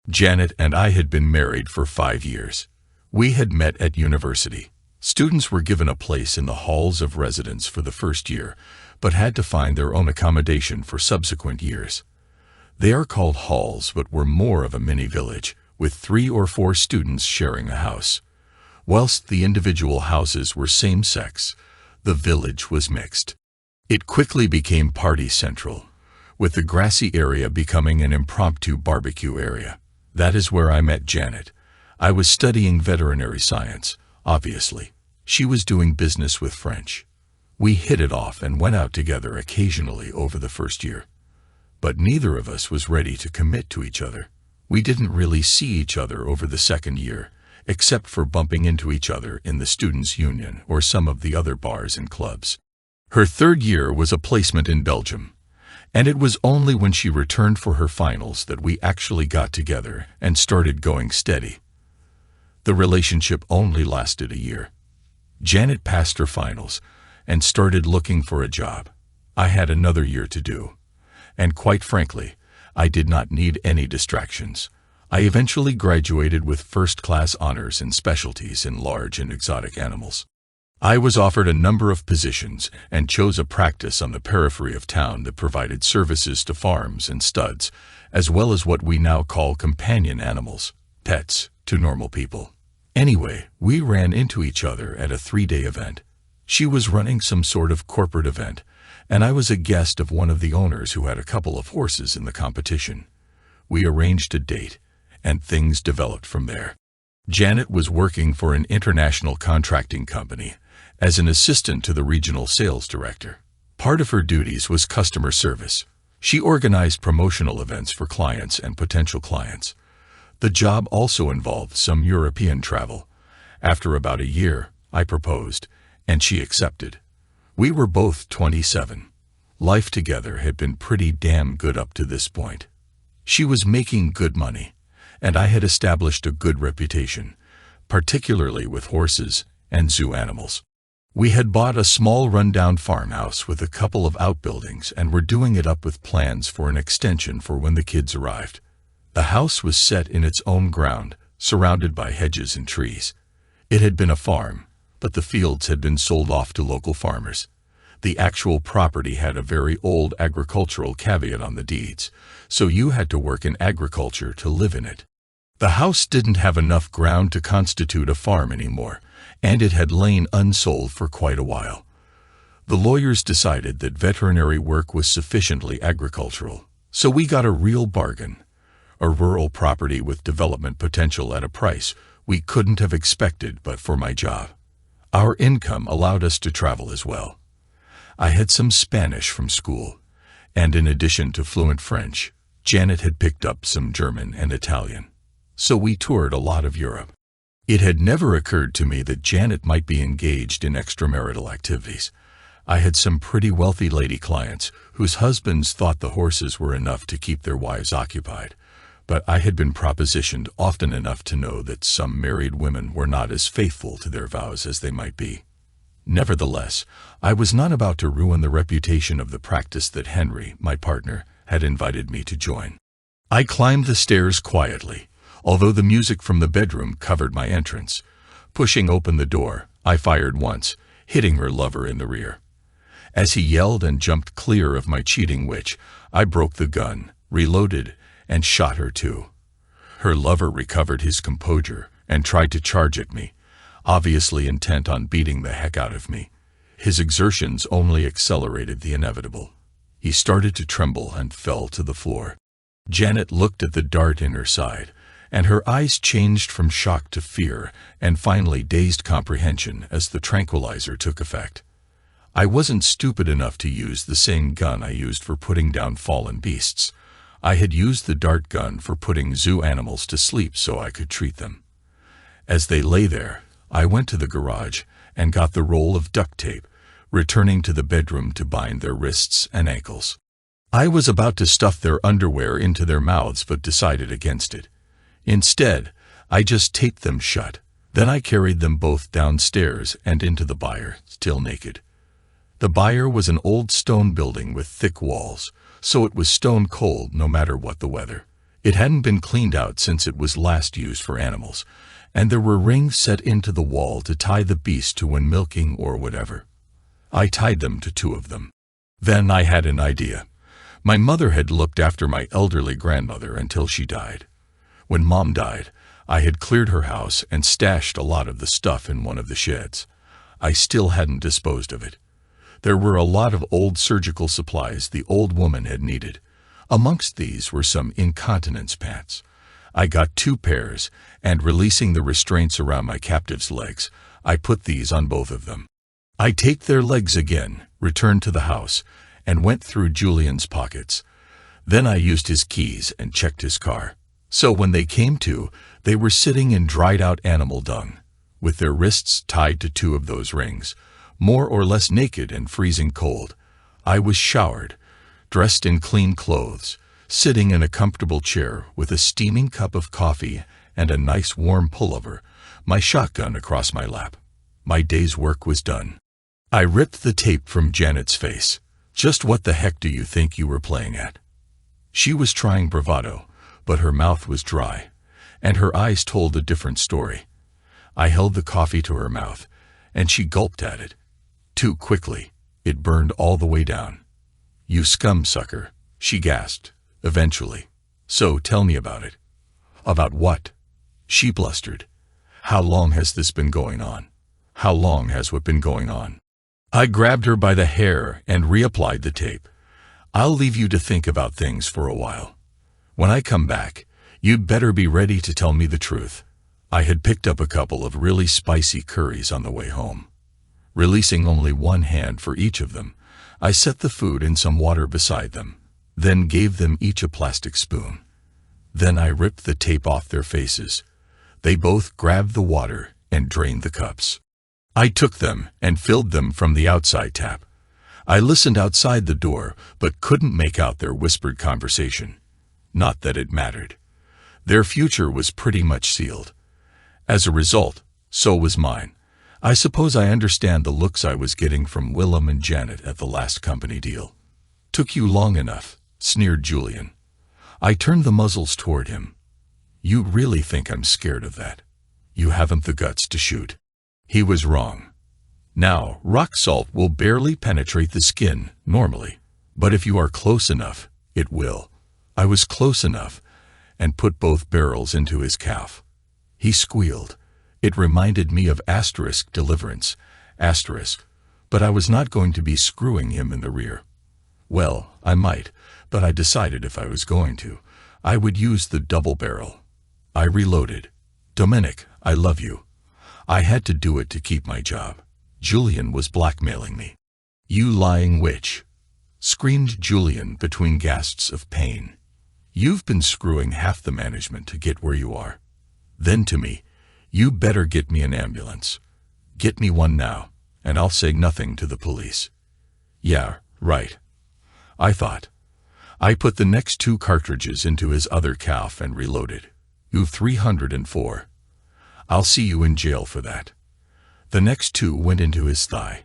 Janet and I had been married for 5 years. We had met at university. Students were given a place in the halls of residence for the first year, but had to find their own accommodation for subsequent years. They are called halls, but were more of a mini-village, with 3 or 4 students sharing a house. Whilst the individual houses were same-sex, the village was mixed. It quickly became party central, with the grassy area becoming an impromptu barbecue area. That is where I met Janet. I was studying veterinary science, obviously. She was doing business with French. We hit it off and went out together occasionally over the first year. But neither of us was ready to commit to each other. We didn't really see each other over the second year, except for bumping into each other in the Students' Union or some of the other bars and clubs. Her third year was a placement in Belgium, and it was only when she returned for her finals that we actually got together and started going steady. The relationship only lasted a year. Janet passed her finals and started looking for a job. I had another year to do, and quite frankly, I did not need any distractions. I eventually graduated with first-class honors in specialties in large and exotic animals. I was offered a number of positions and chose a practice on the periphery of town that provided services to farms and studs, as well as what we now call companion animals, pets, to normal people. Anyway, we ran into each other at a 3-day event. She was running some sort of corporate event, and I was a guest of one of the owners who had a couple of horses in the competition. We arranged a date, and things developed from there. Janet was working for an international contracting company as an assistant to the regional sales director. Part of her duties was customer service. She organized promotional events for clients and potential clients. The job also involved some European travel. After about a year, I proposed, and she accepted. We were both 27. Life together had been pretty damn good up to this point. She was making good money, and I had established a good reputation, particularly with horses and zoo animals. We had bought a small rundown farmhouse with a couple of outbuildings and were doing it up with plans for an extension for when the kids arrived. The house was set in its own ground, surrounded by hedges and trees. It had been a farm, but the fields had been sold off to local farmers. The actual property had a very old agricultural caveat on the deeds, so you had to work in agriculture to live in it. The house didn't have enough ground to constitute a farm anymore, and it had lain unsold for quite a while. The lawyers decided that veterinary work was sufficiently agricultural, so we got a real bargain. A rural property with development potential at a price we couldn't have expected but for my job. Our income allowed us to travel as well. I had some Spanish from school, and in addition to fluent French, Janet had picked up some German and Italian. So we toured a lot of Europe. It had never occurred to me that Janet might be engaged in extramarital activities. I had some pretty wealthy lady clients whose husbands thought the horses were enough to keep their wives occupied. But I had been propositioned often enough to know that some married women were not as faithful to their vows as they might be. Nevertheless, I was not about to ruin the reputation of the practice that Henry, my partner, had invited me to join. I climbed the stairs quietly, although the music from the bedroom covered my entrance. Pushing open the door, I fired once, hitting her lover in the rear. As he yelled and jumped clear of my cheating witch, I broke the gun, reloaded, and shot her too. Her lover recovered his composure and tried to charge at me, obviously intent on beating the heck out of me. His exertions only accelerated the inevitable. He started to tremble and fell to the floor. Janet looked at the dart in her side, and her eyes changed from shock to fear and finally dazed comprehension as the tranquilizer took effect. I wasn't stupid enough to use the same gun I used for putting down fallen beasts. I had used the dart gun for putting zoo animals to sleep so I could treat them. As they lay there, I went to the garage and got the roll of duct tape, returning to the bedroom to bind their wrists and ankles. I was about to stuff their underwear into their mouths but decided against it. Instead, I just taped them shut. Then I carried them both downstairs and into the byre, still naked. The byre was an old stone building with thick walls, so it was stone cold no matter what the weather. It hadn't been cleaned out since it was last used for animals, and there were rings set into the wall to tie the beast to when milking or whatever. I tied them to 2 of them. Then I had an idea. My mother had looked after my elderly grandmother until she died. When Mom died, I had cleared her house and stashed a lot of the stuff in one of the sheds. I still hadn't disposed of it. There were a lot of old surgical supplies the old woman had needed. Amongst these were some incontinence pants. I got 2 pairs, and releasing the restraints around my captive's legs, I put these on both of them. I taped their legs again, returned to the house, and went through Julian's pockets. Then I used his keys and checked his car. So when they came to, they were sitting in dried-out animal dung, with their wrists tied to 2 of those rings, more or less naked and freezing cold. I was showered, dressed in clean clothes, sitting in a comfortable chair with a steaming cup of coffee and a nice warm pullover, my shotgun across my lap. My day's work was done. I ripped the tape from Janet's face. "Just what the heck do you think you were playing at?" She was trying bravado, but her mouth was dry, and her eyes told a different story. I held the coffee to her mouth, and she gulped at it. Too quickly, it burned all the way down. "You scum sucker," she gasped, eventually. "So tell me about it." "About what?" She blustered. "How long has this been going on? How long has what been going on?" I grabbed her by the hair and reapplied the tape. "I'll leave you to think about things for a while. When I come back, you'd better be ready to tell me the truth." I had picked up a couple of really spicy curries on the way home. Releasing only one hand for each of them, I set the food in some water beside them, then gave them each a plastic spoon. Then I ripped the tape off their faces. They both grabbed the water and drained the cups. I took them and filled them from the outside tap. I listened outside the door, but couldn't make out their whispered conversation. Not that it mattered. Their future was pretty much sealed. As a result, so was mine. I suppose I understand the looks I was getting from Willem and Janet at the last company deal. "Took you long enough," sneered Julian. I turned the muzzles toward him. "You really think I'm scared of that? You haven't the guts to shoot." He was wrong. Now, rock salt will barely penetrate the skin, normally, but if you are close enough, it will. I was close enough, and put both barrels into his calf. He squealed. It reminded me of ** deliverance, *, but I was not going to be screwing him in the rear. Well, I might, but I decided if I was going to, I would use the double barrel. I reloaded. "Dominic, I love you. I had to do it to keep my job. Julian was blackmailing me." "You lying witch," screamed Julian between gasps of pain. "You've been screwing half the management to get where you are." Then to me, "You better get me an ambulance. Get me one now, and I'll say nothing to the police." "Yeah, right," I thought. I put the next 2 cartridges into his other calf and reloaded. U-304. "I'll see you in jail for that." The next 2 went into his thigh.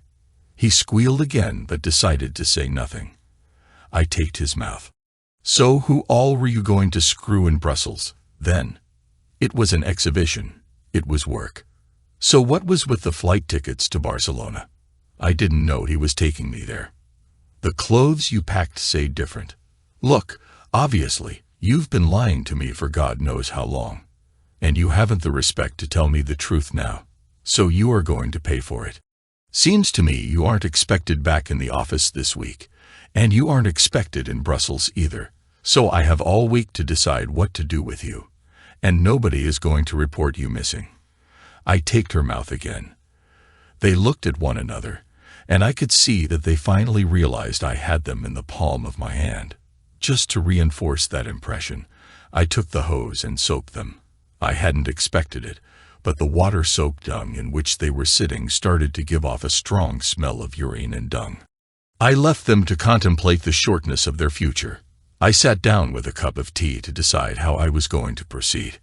He squealed again but decided to say nothing. I taped his mouth. "So who all were you going to screw in Brussels, then?" It was an exhibition. It was work. "So what was with the flight tickets to Barcelona?" I didn't know he was taking me there. "The clothes you packed say different. Look, obviously, you've been lying to me for God knows how long. And you haven't the respect to tell me the truth now. So you are going to pay for it. Seems to me you aren't expected back in the office this week, and you aren't expected in Brussels either. So I have all week to decide what to do with you. And nobody is going to report you missing." I taped her mouth again. They looked at one another, and I could see that they finally realized I had them in the palm of my hand. Just to reinforce that impression, I took the hose and soaked them. I hadn't expected it, but the water-soaked dung in which they were sitting started to give off a strong smell of urine and dung. I left them to contemplate the shortness of their future. I sat down with a cup of tea to decide how I was going to proceed.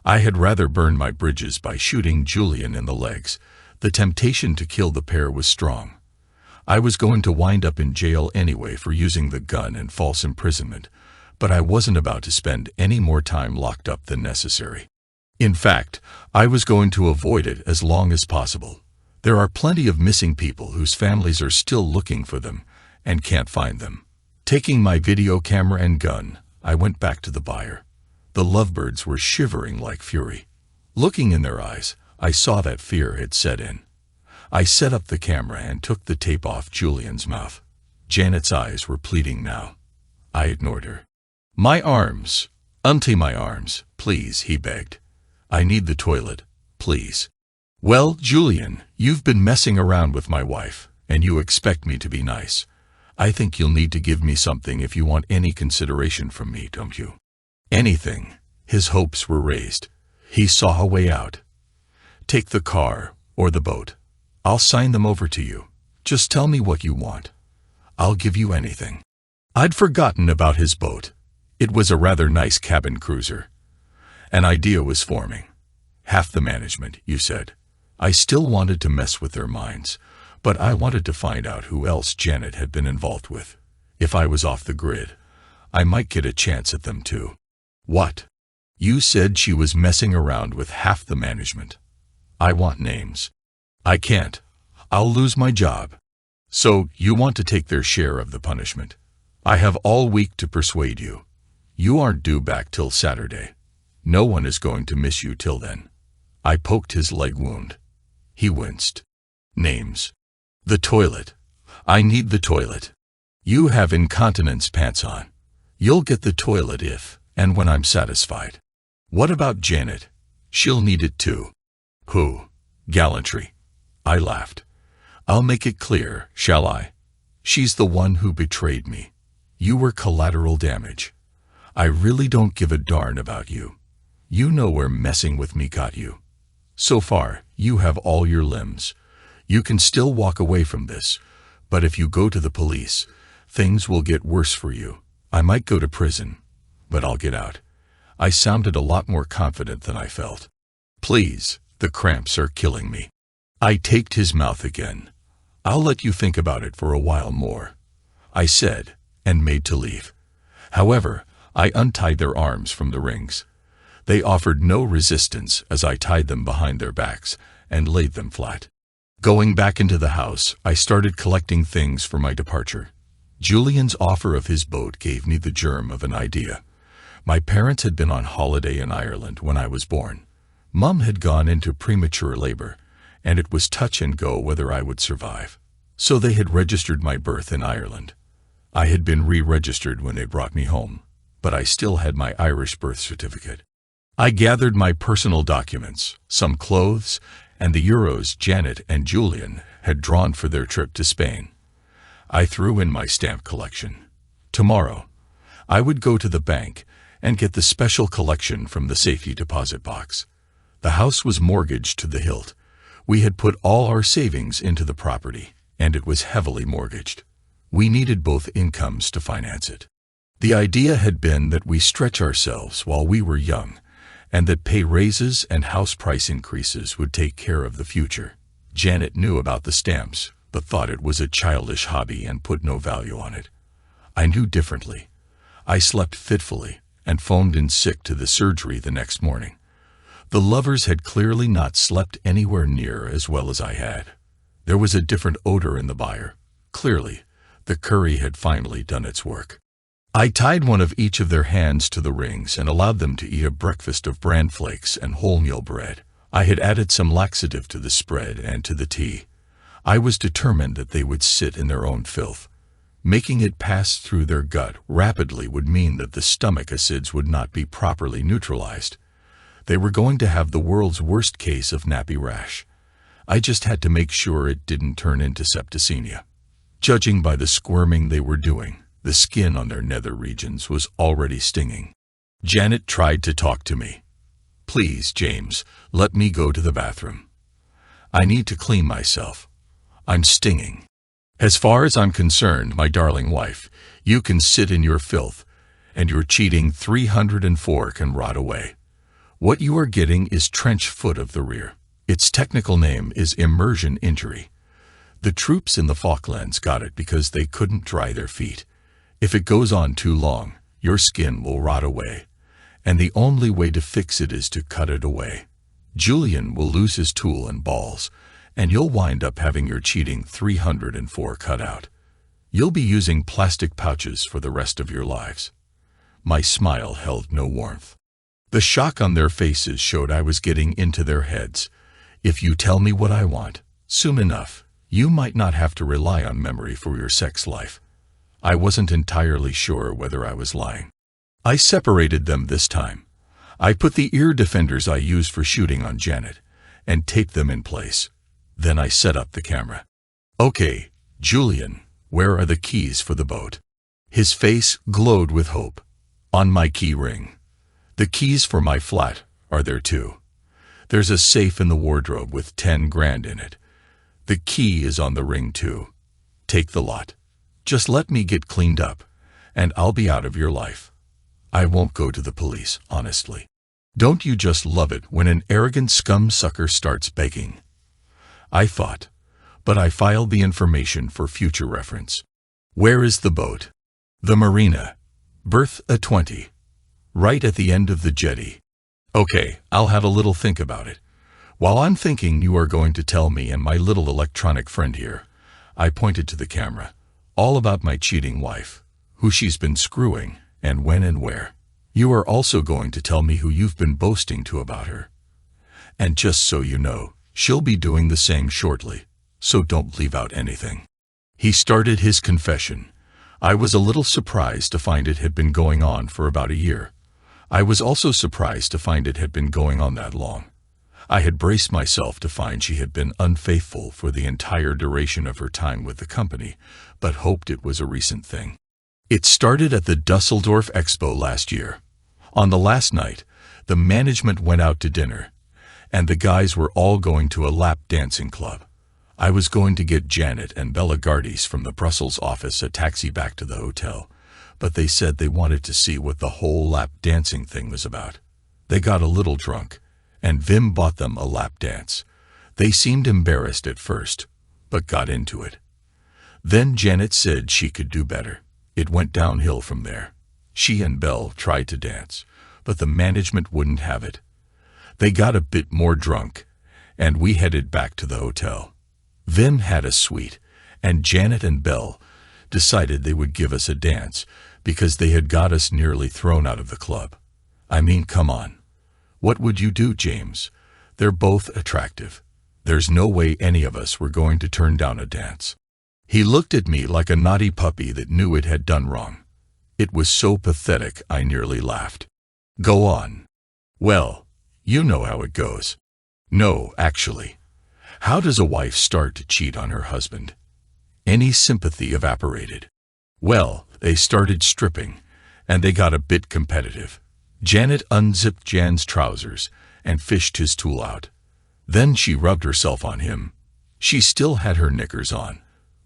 I had rather burn my bridges by shooting Julian in the legs. The temptation to kill the pair was strong. I was going to wind up in jail anyway for using the gun and false imprisonment, but I wasn't about to spend any more time locked up than necessary. In fact, I was going to avoid it as long as possible. There are plenty of missing people whose families are still looking for them and can't find them. Taking my video camera and gun, I went back to the buyer. The lovebirds were shivering like fury. Looking in their eyes, I saw that fear had set in. I set up the camera and took the tape off Julian's mouth. Janet's eyes were pleading now. I ignored her. "My arms, untie my arms, please," he begged. "I need the toilet, please." "Well, Julian, you've been messing around with my wife, and you expect me to be nice. I think you'll need to give me something if you want any consideration from me, don't you?" "Anything." His hopes were raised. He saw a way out. "Take the car or the boat. I'll sign them over to you. Just tell me what you want. I'll give you anything." I'd forgotten about his boat. It was a rather nice cabin cruiser. An idea was forming. Half the management, you said. I still wanted to mess with their minds, but I wanted to find out who else Janet had been involved with. If I was off the grid, I might get a chance at them too. "What? You said she was messing around with half the management. I want names." "I can't. I'll lose my job." "So you want to take their share of the punishment? I have all week to persuade you. You aren't due back till Saturday. No one is going to miss you till then." I poked his leg wound. He winced. "Names. The toilet. I need the toilet. You have incontinence pants on. You'll get the toilet if and when I'm satisfied." "What about Janet? She'll need it too." "Who? Gallantry." I laughed. "I'll make it clear, shall I? She's the one who betrayed me. You were collateral damage. I really don't give a darn about you. You know where messing with me got you. So far, you have all your limbs. You can still walk away from this, but if you go to the police, things will get worse for you. I might go to prison, but I'll get out." I sounded a lot more confident than I felt. "Please, the cramps are killing me." I taped his mouth again. "I'll let you think about it for a while more," I said, and made to leave. However, I untied their arms from the rings. They offered no resistance as I tied them behind their backs and laid them flat. Going back into the house, I started collecting things for my departure. Julian's offer of his boat gave me the germ of an idea. My parents had been on holiday in Ireland when I was born. Mum had gone into premature labor, and it was touch and go whether I would survive. So they had registered my birth in Ireland. I had been re-registered when they brought me home, but I still had my Irish birth certificate. I gathered my personal documents, some clothes, and the euros Janet and Julian had drawn for their trip to Spain. I threw in my stamp collection. Tomorrow, I would go to the bank and get the special collection from the safety deposit box. The house was mortgaged to the hilt. We had put all our savings into the property, and it was heavily mortgaged. We needed both incomes to finance it. The idea had been that we stretch ourselves while we were young, and that pay raises and house price increases would take care of the future. Janet knew about the stamps, but thought it was a childish hobby and put no value on it. I knew differently. I slept fitfully and phoned in sick to the surgery the next morning. The lovers had clearly not slept anywhere near as well as I had. There was a different odor in the byre. Clearly, the curry had finally done its work. I tied one of each of their hands to the rings and allowed them to eat a breakfast of bran flakes and wholemeal bread. I had added some laxative to the spread and to the tea. I was determined that they would sit in their own filth. Making it pass through their gut rapidly would mean that the stomach acids would not be properly neutralized. They were going to have the world's worst case of nappy rash. I just had to make sure it didn't turn into septicemia. Judging by the squirming they were doing, the skin on their nether regions was already stinging. Janet tried to talk to me. "Please, James, let me go to the bathroom. I need to clean myself. I'm stinging." "As far as I'm concerned, my darling wife, you can sit in your filth, and your cheating 304 can rot away. What you are getting is trench foot of the rear. Its technical name is immersion injury. The troops in the Falklands got it because they couldn't dry their feet. If it goes on too long, your skin will rot away, and the only way to fix it is to cut it away. Julian will lose his tool and balls, and you'll wind up having your cheating 304 cut out. You'll be using plastic pouches for the rest of your lives." My smile held no warmth. The shock on their faces showed I was getting into their heads. If you tell me what I want, soon enough, you might not have to rely on memory for your sex life. I wasn't entirely sure whether I was lying. I separated them this time. I put the ear defenders I used for shooting on Janet and taped them in place. Then I set up the camera. "Okay, Julian, where are the keys for the boat?" His face glowed with hope. "On my key ring. The keys for my flat are there too. There's a safe in the wardrobe with 10 grand in it. The key is on the ring too. Take the lot. Just let me get cleaned up, and I'll be out of your life. I won't go to the police, honestly." Don't you just love it when an arrogant scum sucker starts begging? I thought, but I filed the information for future reference. "Where is the boat?" "The marina. Berth A20. Right at the end of the jetty." "Okay, I'll have a little think about it. While I'm thinking, you are going to tell me and my little electronic friend here," I pointed to the camera, "all about my cheating wife, who she's been screwing, and when and where. You are also going to tell me who you've been boasting to about her. And just so you know, she'll be doing the same shortly, so don't leave out anything." He started his confession. I was a little surprised to find it had been going on for about a year. I was also surprised to find it had been going on that long. I had braced myself to find she had been unfaithful for the entire duration of her time with the company, but hoped it was a recent thing. It started at the Dusseldorf Expo last year. On the last night, the management went out to dinner, and the guys were all going to a lap dancing club. I was going to get Janet and Bella Gardis from the Brussels office a taxi back to the hotel, but they said they wanted to see what the whole lap dancing thing was about. They got a little drunk, and Vim bought them a lap dance. They seemed embarrassed at first, but got into it. Then Janet said she could do better. It went downhill from there. She and Belle tried to dance, but the management wouldn't have it. They got a bit more drunk, and we headed back to the hotel. Vim had a suite, and Janet and Belle decided they would give us a dance because they had got us nearly thrown out of the club. I mean, come on. What would you do, James? They're both attractive. There's no way any of us were going to turn down a dance. He looked at me like a naughty puppy that knew it had done wrong. It was so pathetic I nearly laughed. "Go on." "Well, you know how it goes." "No, actually. How does a wife start to cheat on her husband?" Any sympathy evaporated. "Well, they started stripping, and they got a bit competitive. Janet unzipped Jan's trousers and fished his tool out. Then she rubbed herself on him. She still had her knickers on,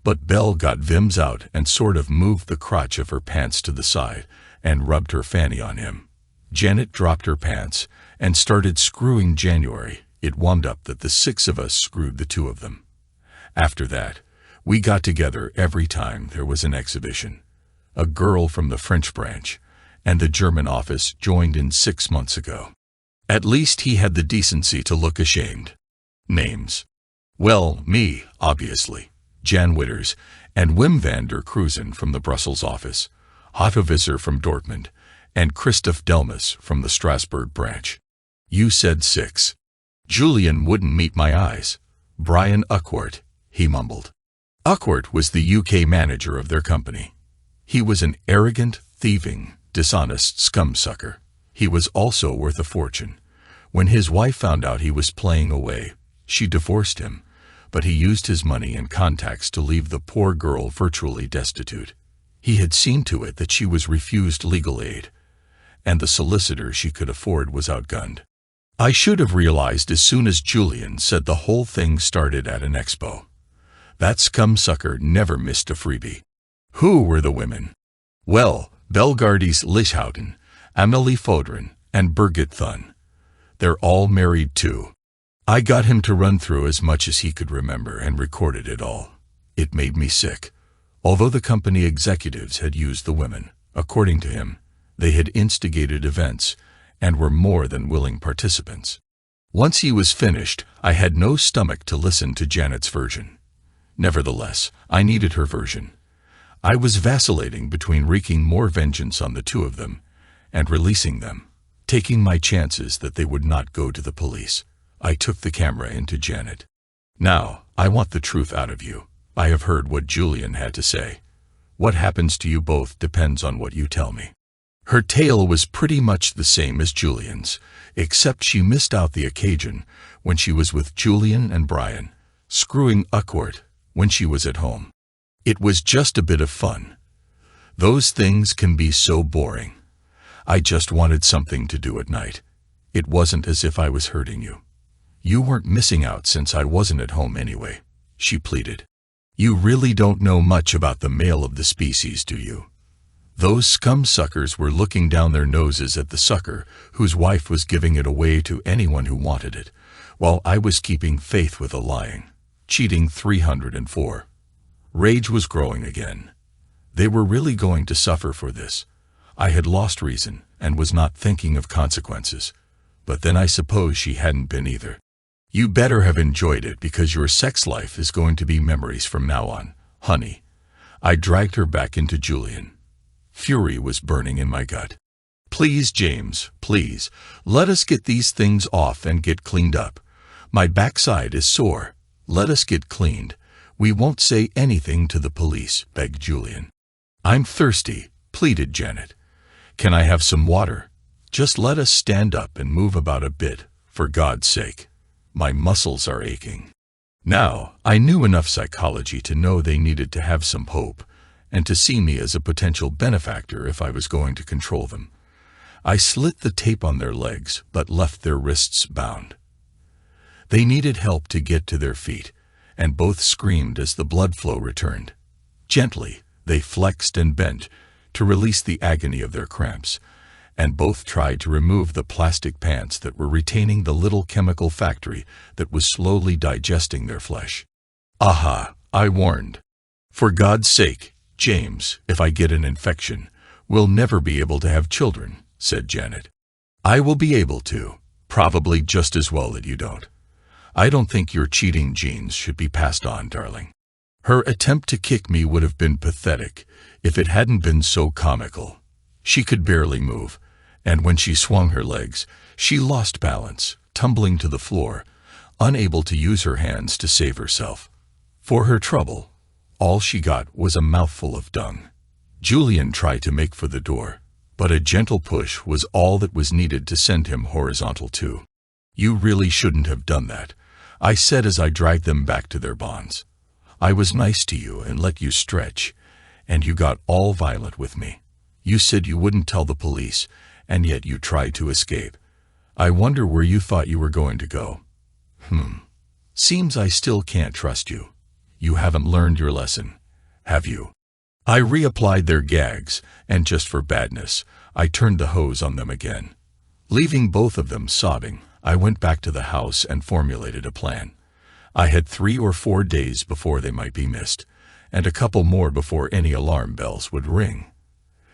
but Belle got Vim's out and sort of moved the crotch of her pants to the side and rubbed her fanny on him. Janet dropped her pants and started screwing January. It wound up that the 6 of us screwed the 2 of them. After that, we got together every time there was an exhibition. A girl from the French branch and the German office joined in 6 months ago. At least he had the decency to look ashamed. Names. Well, me, obviously. Jan Witters and Wim van der Kruisen from the Brussels office, Otto Visser from Dortmund, and Christoph Delmas from the Strasbourg branch. You said 6. Julian wouldn't meet my eyes. Brian Uckwart, he mumbled. Uckwart was the UK manager of their company. He was an arrogant, thieving, dishonest scumsucker. He was also worth a fortune. When his wife found out he was playing away, she divorced him, but he used his money and contacts to leave the poor girl virtually destitute. He had seen to it that she was refused legal aid, and the solicitor she could afford was outgunned. I should have realized as soon as Julian said the whole thing started at an expo. That scumsucker never missed a freebie. Who were the women? Well, Belgardis Lischhouten, Amelie Fodren, and Birgit Thun. They're all married too. I got him to run through as much as he could remember and recorded it all. It made me sick. Although the company executives had used the women, according to him, They had instigated events and were more than willing participants. Once he was finished, I had no stomach to listen to Janet's version. Nevertheless, I needed her version. I was vacillating between wreaking more vengeance on the two of them and releasing them, taking my chances that they would not go to the police. I took the camera into Janet. "Now, I want the truth out of you. I have heard what Julian had to say. What happens to you both depends on what you tell me." Her tale was pretty much the same as Julian's, except she missed out the occasion when she was with Julian and Brian, screwing Uckworth when she was at home. It was just a bit of fun. Those things can be so boring. I just wanted something to do at night. It wasn't as if I was hurting you. You weren't missing out since I wasn't at home anyway, she pleaded. You really don't know much about the male of the species, do you? Those scum suckers were looking down their noses at the sucker whose wife was giving it away to anyone who wanted it, while I was keeping faith with a lying, cheating 304. Rage was growing again. They were really going to suffer for this. I had lost reason and was not thinking of consequences. But then I suppose she hadn't been either. You better have enjoyed it because your sex life is going to be memories from now on, honey. I dragged her back into Julian. Fury was burning in my gut. Please, James, please, let us get these things off and get cleaned up. My backside is sore. Let us get cleaned. We won't say anything to the police, begged Julian. I'm thirsty, pleaded Janet. Can I have some water? Just let us stand up and move about a bit, for God's sake. My muscles are aching. Now, I knew enough psychology to know they needed to have some hope, and to see me as a potential benefactor if I was going to control them. I slit the tape on their legs, but left their wrists bound. They needed help to get to their feet, and both screamed as the blood flow returned. Gently, they flexed and bent to release the agony of their cramps, and both tried to remove the plastic pants that were retaining the little chemical factory that was slowly digesting their flesh. Aha, I warned. For God's sake, James, if I get an infection, we'll never be able to have children, said Janet. I will be able to, probably just as well that you don't. I don't think your cheating genes should be passed on, darling. Her attempt to kick me would have been pathetic if it hadn't been so comical. She could barely move, and when she swung her legs, she lost balance, tumbling to the floor, unable to use her hands to save herself. For her trouble, all she got was a mouthful of dung. Julian tried to make for the door, but a gentle push was all that was needed to send him horizontal too. You really shouldn't have done that, I said as I dragged them back to their bonds. I was nice to you and let you stretch, and you got all violent with me. You said you wouldn't tell the police, and yet you tried to escape. I wonder where you thought you were going to go. Seems I still can't trust you. You haven't learned your lesson, have you? I reapplied their gags, and just for badness, I turned the hose on them again. Leaving both of them sobbing, I went back to the house and formulated a plan. I had 3 or 4 days before they might be missed, and a couple more before any alarm bells would ring.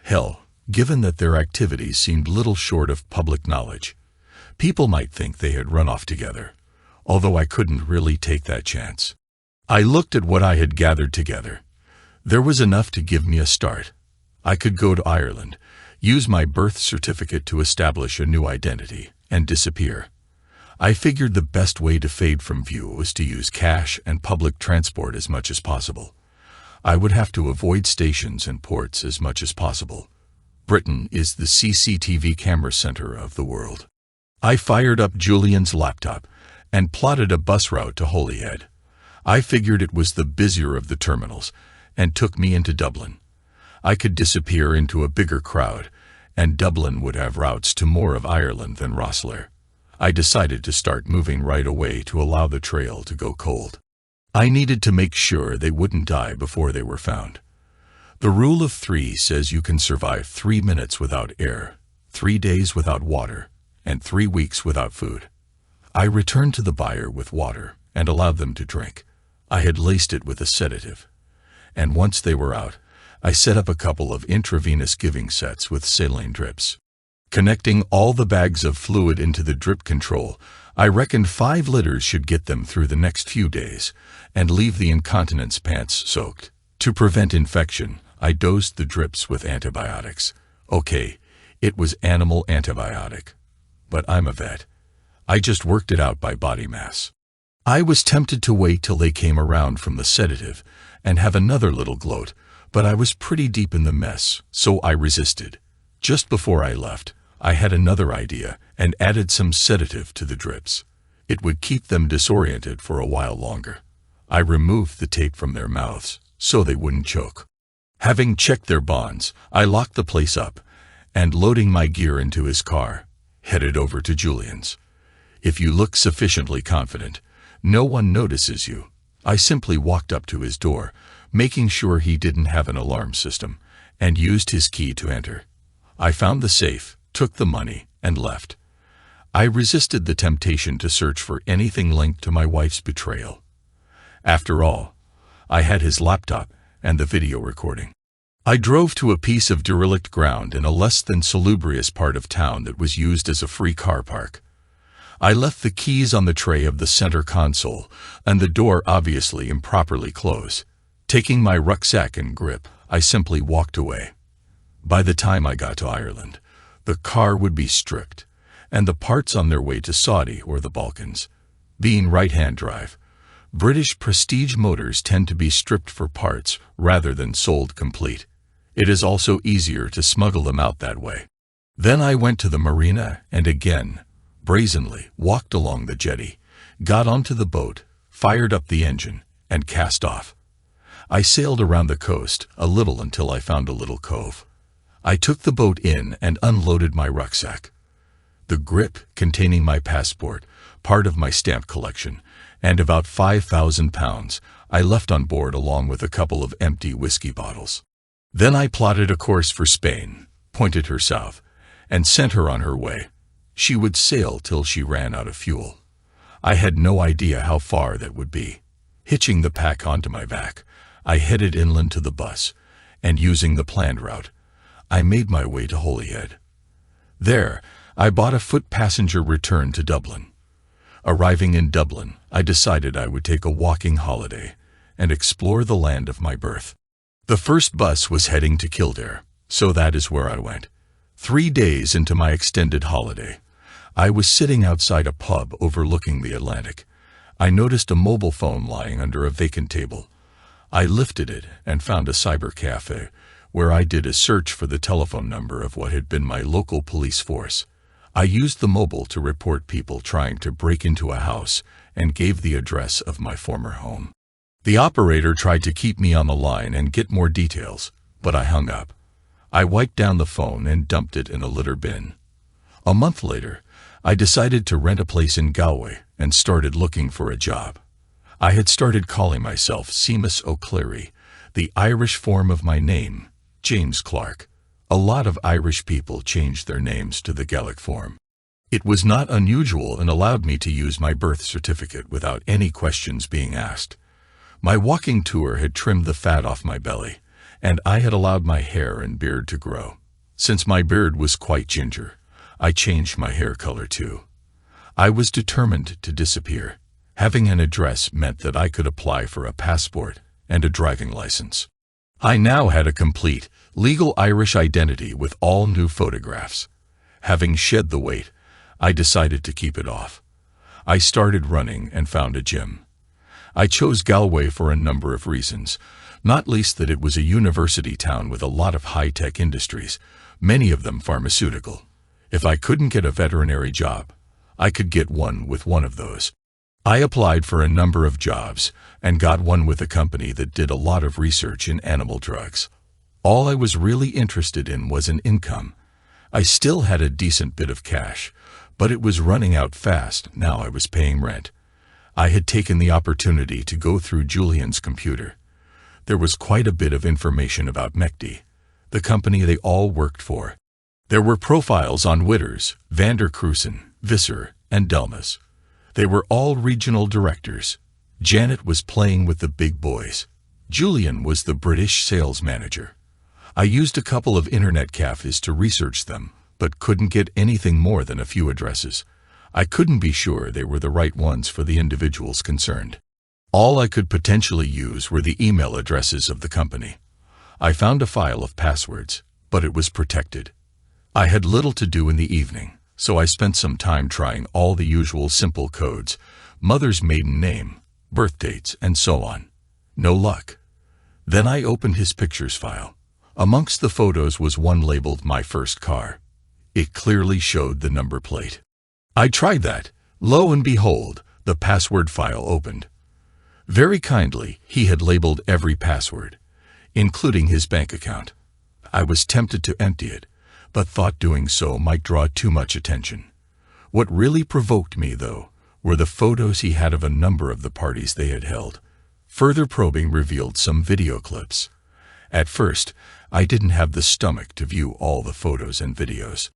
Hell, given that their activities seemed little short of public knowledge, people might think they had run off together, although I couldn't really take that chance. I looked at what I had gathered together. There was enough to give me a start. I could go to Ireland, use my birth certificate to establish a new identity, and disappear. I figured the best way to fade from view was to use cash and public transport as much as possible. I would have to avoid stations and ports as much as possible. Britain is the CCTV camera center of the world. I fired up Julian's laptop and plotted a bus route to Holyhead. I figured it was the busier of the terminals and took me into Dublin. I could disappear into a bigger crowd, and Dublin would have routes to more of Ireland than Rosslare. I decided to start moving right away to allow the trail to go cold. I needed to make sure they wouldn't die before they were found. The rule of 3 says you can survive 3 minutes without air, 3 days without water, and 3 weeks without food. I returned to the buyer with water and allowed them to drink. I had laced it with a sedative. And once they were out, I set up a couple of intravenous giving sets with saline drips. Connecting all the bags of fluid into the drip control, I reckoned 5 liters should get them through the next few days, and leave the incontinence pants soaked. To prevent infection, I dosed the drips with antibiotics. Okay, it was animal antibiotic. But I'm a vet. I just worked it out by body mass. I was tempted to wait till they came around from the sedative and have another little gloat, but I was pretty deep in the mess, so I resisted. Just before I left, I had another idea and added some sedative to the drips. It would keep them disoriented for a while longer. I removed the tape from their mouths so they wouldn't choke. Having checked their bonds, I locked the place up and, loading my gear into his car, headed over to Julian's. If you look sufficiently confident, no one notices you. I simply walked up to his door, making sure he didn't have an alarm system, and used his key to enter. I found the safe, took the money, and left. I resisted the temptation to search for anything linked to my wife's betrayal. After all, I had his laptop and the video recording. I drove to a piece of derelict ground in a less than salubrious part of town that was used as a free car park. I left the keys on the tray of the center console, and the door obviously improperly closed. Taking my rucksack and grip, I simply walked away. By the time I got to Ireland, the car would be stripped, and the parts on their way to Saudi or the Balkans. Being right-hand drive, British prestige motors tend to be stripped for parts rather than sold complete. It is also easier to smuggle them out that way. Then I went to the marina and again, brazenly, walked along the jetty, got onto the boat, fired up the engine, and cast off. I sailed around the coast a little until I found a little cove. I took the boat in and unloaded my rucksack. The grip containing my passport, part of my stamp collection, and about 5,000 pounds, I left on board along with a couple of empty whiskey bottles. Then I plotted a course for Spain, pointed her south, and sent her on her way. She would sail till she ran out of fuel. I had no idea how far that would be. Hitching the pack onto my back, I headed inland to the bus, and using the planned route, I made my way to Holyhead. There, I bought a foot passenger return to Dublin. Arriving in Dublin, I decided I would take a walking holiday and explore the land of my birth. The first bus was heading to Kildare, so that is where I went. 3 days into my extended holiday, I was sitting outside a pub overlooking the Atlantic. I noticed a mobile phone lying under a vacant table. I lifted it and found a cyber cafe, where I did a search for the telephone number of what had been my local police force. I used the mobile to report people trying to break into a house and gave the address of my former home. The operator tried to keep me on the line and get more details, but I hung up. I wiped down the phone and dumped it in a litter bin. A month later, I decided to rent a place in Galway and started looking for a job. I had started calling myself Seamus O'Clery, the Irish form of my name, James Clark. A lot of Irish people changed their names to the Gaelic form. It was not unusual and allowed me to use my birth certificate without any questions being asked. My walking tour had trimmed the fat off my belly, and I had allowed my hair and beard to grow. Since my beard was quite ginger, I changed my hair color too. I was determined to disappear. Having an address meant that I could apply for a passport and a driving license. I now had a complete, legal Irish identity with all new photographs. Having shed the weight, I decided to keep it off. I started running and found a gym. I chose Galway for a number of reasons, not least that it was a university town with a lot of high-tech industries, many of them pharmaceutical. If I couldn't get a veterinary job, I could get one with one of those. I applied for a number of jobs and got one with a company that did a lot of research in animal drugs. All I was really interested in was an income. I still had a decent bit of cash, but it was running out fast now I was paying rent. I had taken the opportunity to go through Julian's computer. There was quite a bit of information about Mechty, the company they all worked for. There were profiles on Witters, Van der Kruisen, Visser, and Delmas. They were all regional directors. Janet was playing with the big boys. Julian was the British sales manager. I used a couple of internet cafes to research them, but couldn't get anything more than a few addresses. I couldn't be sure they were the right ones for the individuals concerned. All I could potentially use were the email addresses of the company. I found a file of passwords, but it was protected. I had little to do in the evening, so I spent some time trying all the usual simple codes, mother's maiden name, birth dates, and so on. No luck. Then I opened his pictures file. Amongst the photos was one labeled "My First Car." It clearly showed the number plate. I tried that. Lo and behold, the password file opened. Very kindly, he had labeled every password, including his bank account. I was tempted to empty it, but thought doing so might draw too much attention. What really provoked me, though, were the photos he had of a number of the parties they had held. Further probing revealed some video clips. At first, I didn't have the stomach to view all the photos and videos.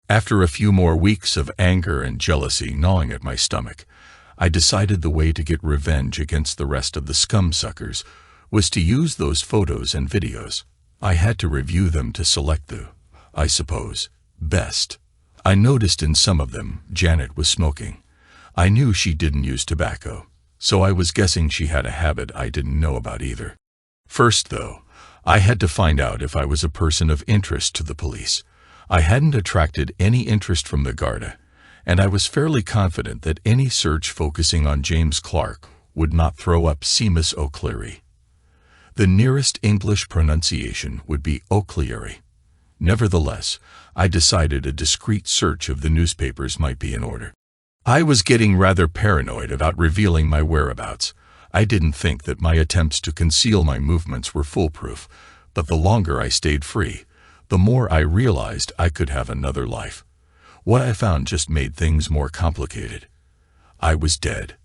After a few more weeks of anger and jealousy gnawing at my stomach, I decided the way to get revenge against the rest of the scum-suckers was to use those photos and videos. I had to review them to select the, I suppose, best. I noticed in some of them Janet was smoking. I knew she didn't use tobacco, so I was guessing she had a habit I didn't know about either. First, though, I had to find out if I was a person of interest to the police. I hadn't attracted any interest from the Garda, and I was fairly confident that any search focusing on James Clark would not throw up Seamus O'Cleary. The nearest English pronunciation would be O'Cleary. Nevertheless, I decided a discreet search of the newspapers might be in order. I was getting rather paranoid about revealing my whereabouts. I didn't think that my attempts to conceal my movements were foolproof, but the longer I stayed free, the more I realized I could have another life. What I found just made things more complicated. I was dead.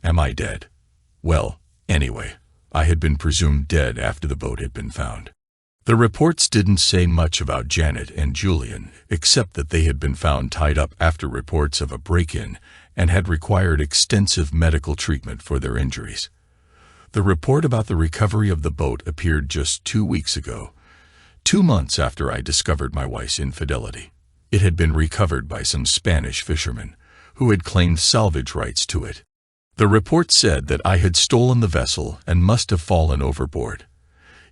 Am I dead? Well, anyway, I had been presumed dead after the boat had been found. The reports didn't say much about Janet and Julian, except that they had been found tied up after reports of a break-in and had required extensive medical treatment for their injuries. The report about the recovery of the boat appeared just 2 weeks ago, 2 months after I discovered my wife's infidelity. It had been recovered by some Spanish fishermen, who had claimed salvage rights to it. The report said that I had stolen the vessel and must have fallen overboard.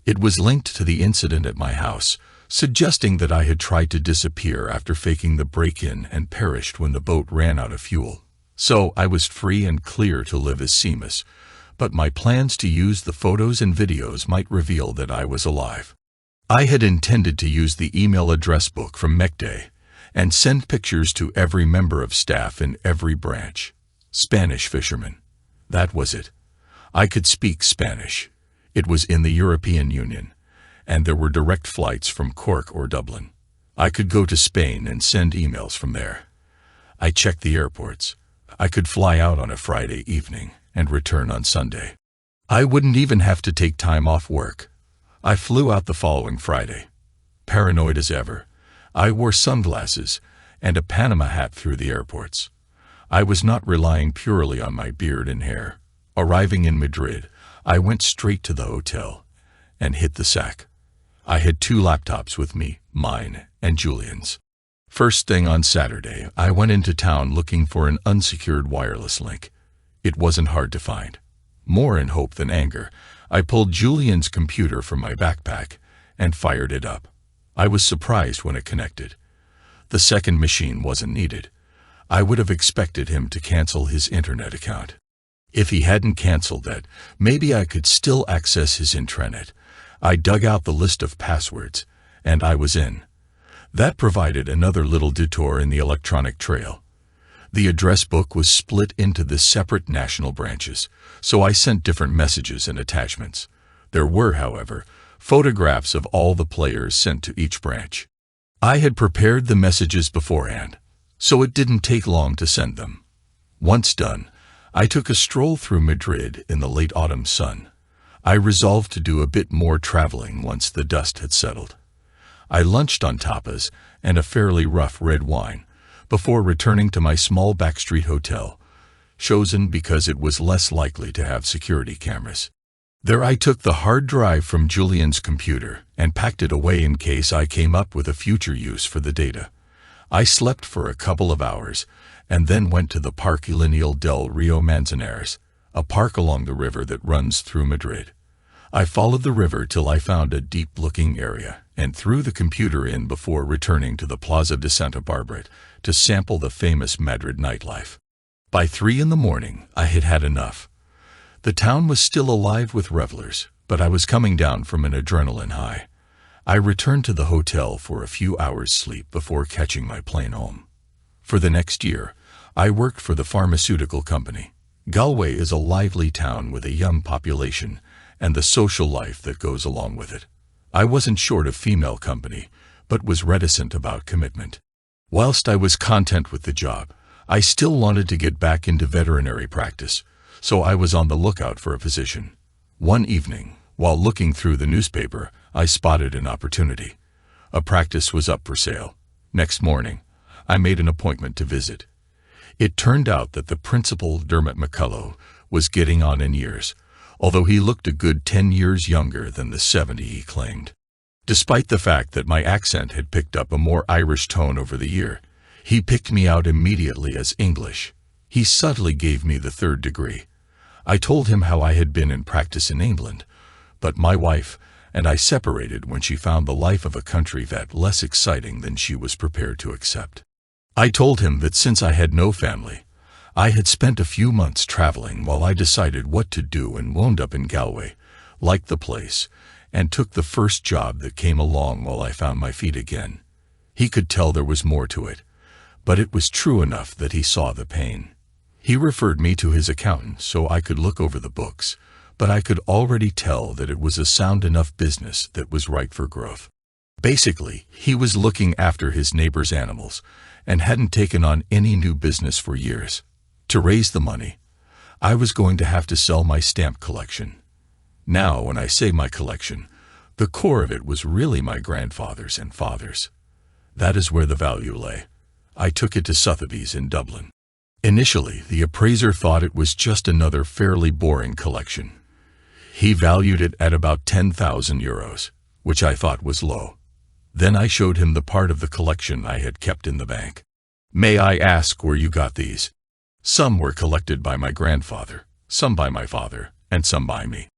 It was linked to the incident at my house, suggesting that I had tried to disappear after faking the break-in and perished when the boat ran out of fuel. So I was free and clear to live as Seamus, but my plans to use the photos and videos might reveal that I was alive. I had intended to use the email address book from McDay and send pictures to every member of staff in every branch. Spanish fishermen. That was it. I could speak Spanish. It was in the European Union, and there were direct flights from Cork or Dublin. I could go to Spain and send emails from there. I checked the airports. I could fly out on a Friday evening and return on Sunday. I wouldn't even have to take time off work. I flew out the following Friday. Paranoid as ever, I wore sunglasses and a Panama hat through the airports. I was not relying purely on my beard and hair. Arriving in Madrid, I went straight to the hotel and hit the sack. I had 2 laptops with me, mine and Julian's. First thing on Saturday, I went into town looking for an unsecured wireless link. It wasn't hard to find. More in hope than anger, I pulled Julian's computer from my backpack and fired it up. I was surprised when it connected. The second machine wasn't needed. I would have expected him to cancel his internet account. If he hadn't canceled that, maybe I could still access his intranet. I dug out the list of passwords, and I was in. That provided another little detour in the electronic trail. The address book was split into the separate national branches, so I sent different messages and attachments. There were, however, photographs of all the players sent to each branch. I had prepared the messages beforehand, so it didn't take long to send them. Once done, I took a stroll through Madrid in the late autumn sun. I resolved to do a bit more traveling once the dust had settled. I lunched on tapas and a fairly rough red wine before returning to my small backstreet hotel, chosen because it was less likely to have security cameras. There I took the hard drive from Julian's computer and packed it away in case I came up with a future use for the data. I slept for a couple of hours and then went to the Parque Lineal del Rio Manzanares, a park along the river that runs through Madrid. I followed the river till I found a deep-looking area and threw the computer in before returning to the Plaza de Santa Barbara to sample the famous Madrid nightlife. By 3 in the morning, I had had enough. The town was still alive with revelers, but I was coming down from an adrenaline high. I returned to the hotel for a few hours' sleep before catching my plane home. For the next year, I worked for the pharmaceutical company. Galway is a lively town with a young population and the social life that goes along with it. I wasn't short of female company, but was reticent about commitment. Whilst I was content with the job, I still wanted to get back into veterinary practice, so I was on the lookout for a position. One evening, while looking through the newspaper, I spotted an opportunity. A practice was up for sale. Next morning, I made an appointment to visit. It turned out that the principal, Dermot McCullough, was getting on in years, although he looked a good 10 years younger than the 70 he claimed. Despite the fact that my accent had picked up a more Irish tone over the year, he picked me out immediately as English. He subtly gave me the 3rd degree. I told him how I had been in practice in England, but my wife and I separated when she found the life of a country vet less exciting than she was prepared to accept. I told him that since I had no family, I had spent a few months traveling while I decided what to do and wound up in Galway, liked the place, and took the first job that came along while I found my feet again. He could tell there was more to it, but it was true enough that he saw the pain. He referred me to his accountant so I could look over the books, but I could already tell that it was a sound enough business that was right for growth. Basically, he was looking after his neighbor's animals and hadn't taken on any new business for years. To raise the money, I was going to have to sell my stamp collection. Now, when I say my collection, the core of it was really my grandfather's and father's. That is where the value lay. I took it to Sotheby's in Dublin. Initially, the appraiser thought it was just another fairly boring collection. He valued it at about 10,000 euros, which I thought was low. Then I showed him the part of the collection I had kept in the bank. "May I ask where you got these?" "Some were collected by my grandfather, some by my father, and some by me."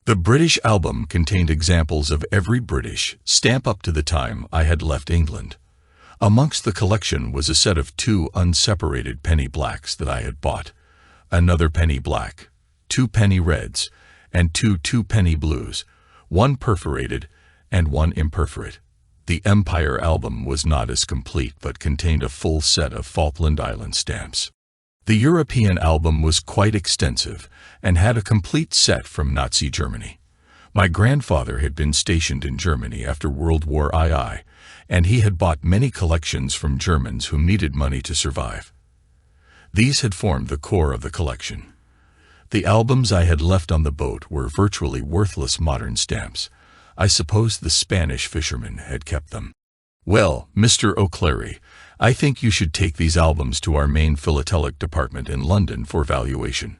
The British album contained examples of every British stamp up to the time I had left England. Amongst the collection was a set of 2 unseparated penny blacks that I had bought, another penny black, 2 penny reds, and 2 two-penny blues, 1 perforated and 1 imperforate. The Empire album was not as complete but contained a full set of Falkland Island stamps. The European album was quite extensive and had a complete set from Nazi Germany. My grandfather had been stationed in Germany after World War II, and he had bought many collections from Germans who needed money to survive. These had formed the core of the collection. The albums I had left on the boat were virtually worthless modern stamps. I suppose the Spanish fishermen had kept them. "Well, Mr. O'Clery, I think you should take these albums to our main philatelic department in London for valuation.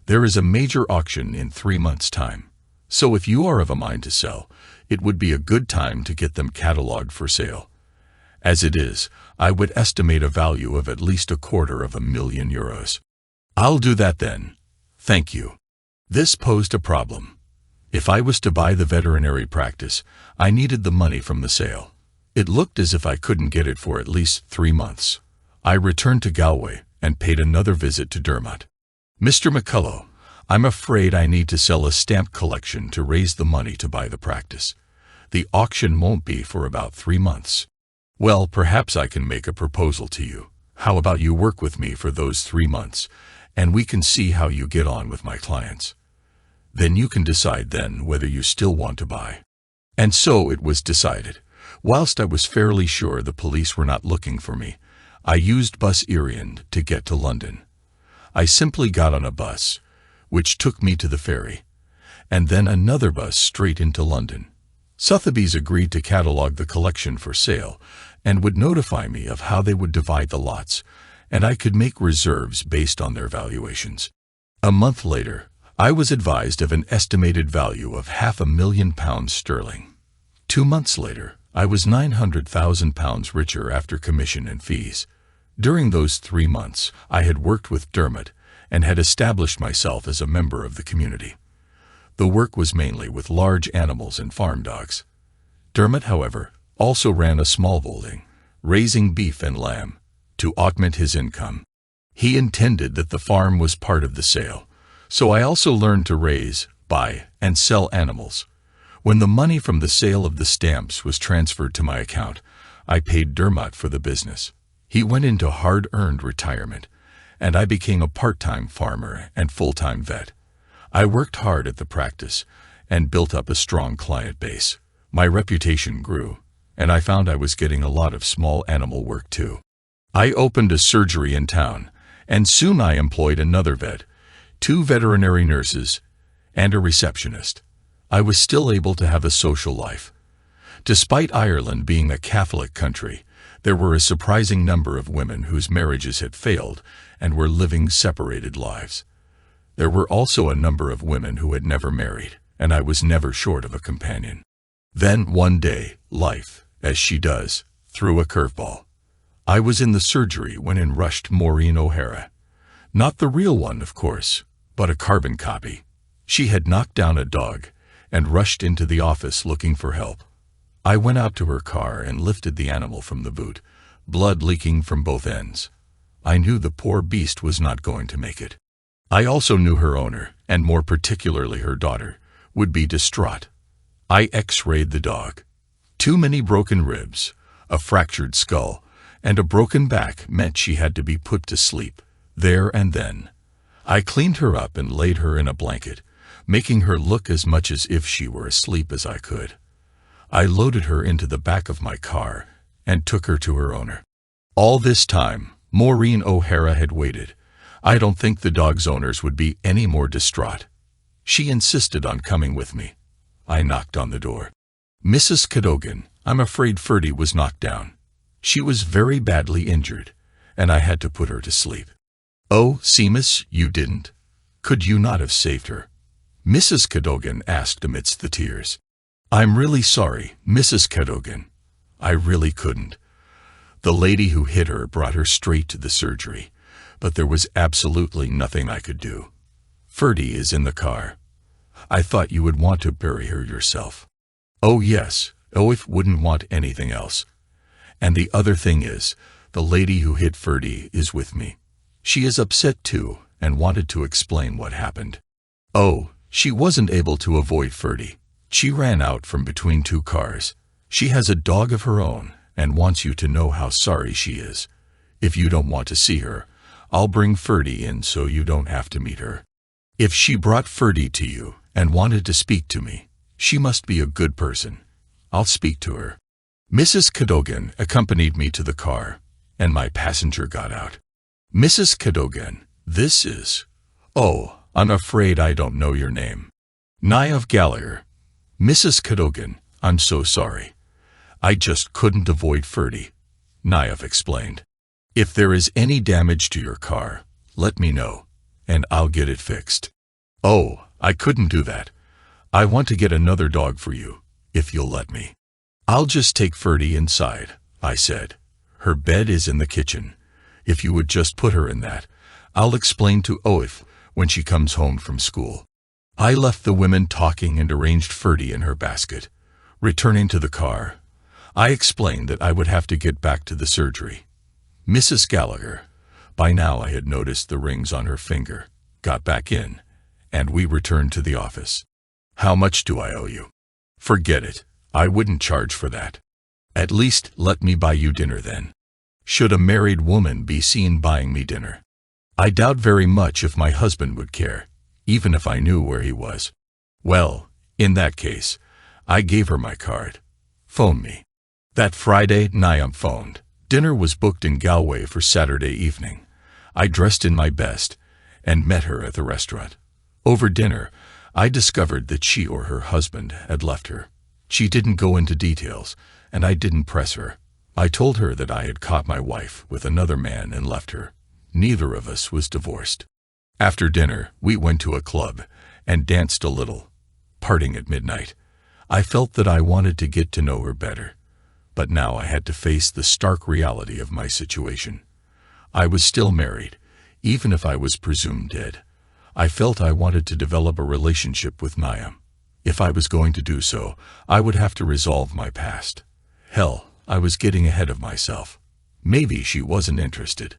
There is a major auction in 3 months' time, so if you are of a mind to sell, it would be a good time to get them catalogued for sale. As it is, I would estimate a value of at least 250,000 euros. "I'll do that then. Thank you." This posed a problem. If I was to buy the veterinary practice, I needed the money from the sale. It looked as if I couldn't get it for at least 3 months. I returned to Galway and paid another visit to Dermot. "Mr. McCullough, I'm afraid I need to sell a stamp collection to raise the money to buy the practice. The auction won't be for about 3 months. Well, perhaps I can make a proposal to you. How about you work with me for those 3 months, and we can see how you get on with my clients. Then you can decide then whether you still want to buy." And so it was decided. Whilst I was fairly sure the police were not looking for me, I used Bus Eirian to get to London. I simply got on a bus, which took me to the ferry, and then another bus straight into London. Sotheby's agreed to catalogue the collection for sale and would notify me of how they would divide the lots, and I could make reserves based on their valuations. A month later, I was advised of an estimated value of £500,000 sterling. 2 months later, I was £900,000 richer after commission and fees. During those 3 months, I had worked with Dermot and had established myself as a member of the community. The work was mainly with large animals and farm dogs. Dermot, however, also ran a small holding, raising beef and lamb, to augment his income. He intended that the farm was part of the sale, so I also learned to raise, buy, and sell animals. When the money from the sale of the stamps was transferred to my account, I paid Dermot for the business. He went into hard-earned retirement, and I became a part-time farmer and full-time vet. I worked hard at the practice and built up a strong client base. My reputation grew, and I found I was getting a lot of small animal work too. I opened a surgery in town, and soon I employed another vet, 2 veterinary nurses, and a receptionist. I was still able to have a social life. Despite Ireland being a Catholic country, there were a surprising number of women whose marriages had failed and were living separated lives. There were also a number of women who had never married, and I was never short of a companion. Then one day, life, as she does, threw a curveball. I was in the surgery when in rushed Maureen O'Hara. Not the real one, of course, but a carbon copy. She had knocked down a dog and rushed into the office looking for help. I went out to her car and lifted the animal from the boot, blood leaking from both ends. I knew the poor beast was not going to make it. I also knew her owner, and more particularly her daughter, would be distraught. I X-rayed the dog. Too many broken ribs, a fractured skull, and a broken back meant she had to be put to sleep, there and then. I cleaned her up and laid her in a blanket, making her look as much as if she were asleep as I could. I loaded her into the back of my car and took her to her owner. All this time, Maureen O'Hara had waited. I don't think the dog's owners would be any more distraught. She insisted on coming with me. I knocked on the door. "Mrs. Cadogan, I'm afraid Ferdy was knocked down. She was very badly injured, and I had to put her to sleep." "Oh, Seamus, you didn't? Could you not have saved her?" Mrs. Cadogan asked amidst the tears. "I'm really sorry, Mrs. Cadogan. I really couldn't. The lady who hit her brought her straight to the surgery, but there was absolutely nothing I could do. Ferdy is in the car. I thought you would want to bury her yourself." "Oh yes, Oif wouldn't want anything else. And the other thing is, the lady who hit Ferdy is with me. She is upset too and wanted to explain what happened." "Oh, she wasn't able to avoid Ferdy. She ran out from between 2 cars. She has a dog of her own and wants you to know how sorry she is. If you don't want to see her, I'll bring Ferdy in so you don't have to meet her. If she brought Ferdy to you and wanted to speak to me, she must be a good person. I'll speak to her." Mrs. Cadogan accompanied me to the car, and my passenger got out. "Mrs. Cadogan, this is... Oh, I'm afraid I don't know your name." "Niamh Gallagher." "Mrs. Cadogan, I'm so sorry. I just couldn't avoid Ferdy," Niamh explained. "If there is any damage to your car, let me know, and I'll get it fixed." "Oh, I couldn't do that. I want to get another dog for you, if you'll let me." "I'll just take Ferdy inside," I said. "Her bed is in the kitchen. If you would just put her in that, I'll explain to Oif when she comes home from school." I left the women talking and arranged Ferdy in her basket. Returning to the car, I explained that I would have to get back to the surgery. Mrs. Gallagher, by now I had noticed the rings on her finger, got back in, and we returned to the office. "How much do I owe you?" "Forget it. I wouldn't charge for that." "At least let me buy you dinner then." Should a married woman be seen buying me dinner? I doubt very much if my husband would care, even if I knew where he was. Well, in that case, I gave her my card. "Phone me." That Friday, Niamh phoned. Dinner was booked in Galway for Saturday evening. I dressed in my best and met her at the restaurant. Over dinner, I discovered that she or her husband had left her. She didn't go into details, and I didn't press her. I told her that I had caught my wife with another man and left her. Neither of us was divorced. After dinner, we went to a club, and danced a little, parting at midnight. I felt that I wanted to get to know her better, but now I had to face the stark reality of my situation. I was still married, even if I was presumed dead. I felt I wanted to develop a relationship with Niam. If I was going to do so, I would have to resolve my past. Hell, I was getting ahead of myself. Maybe she wasn't interested.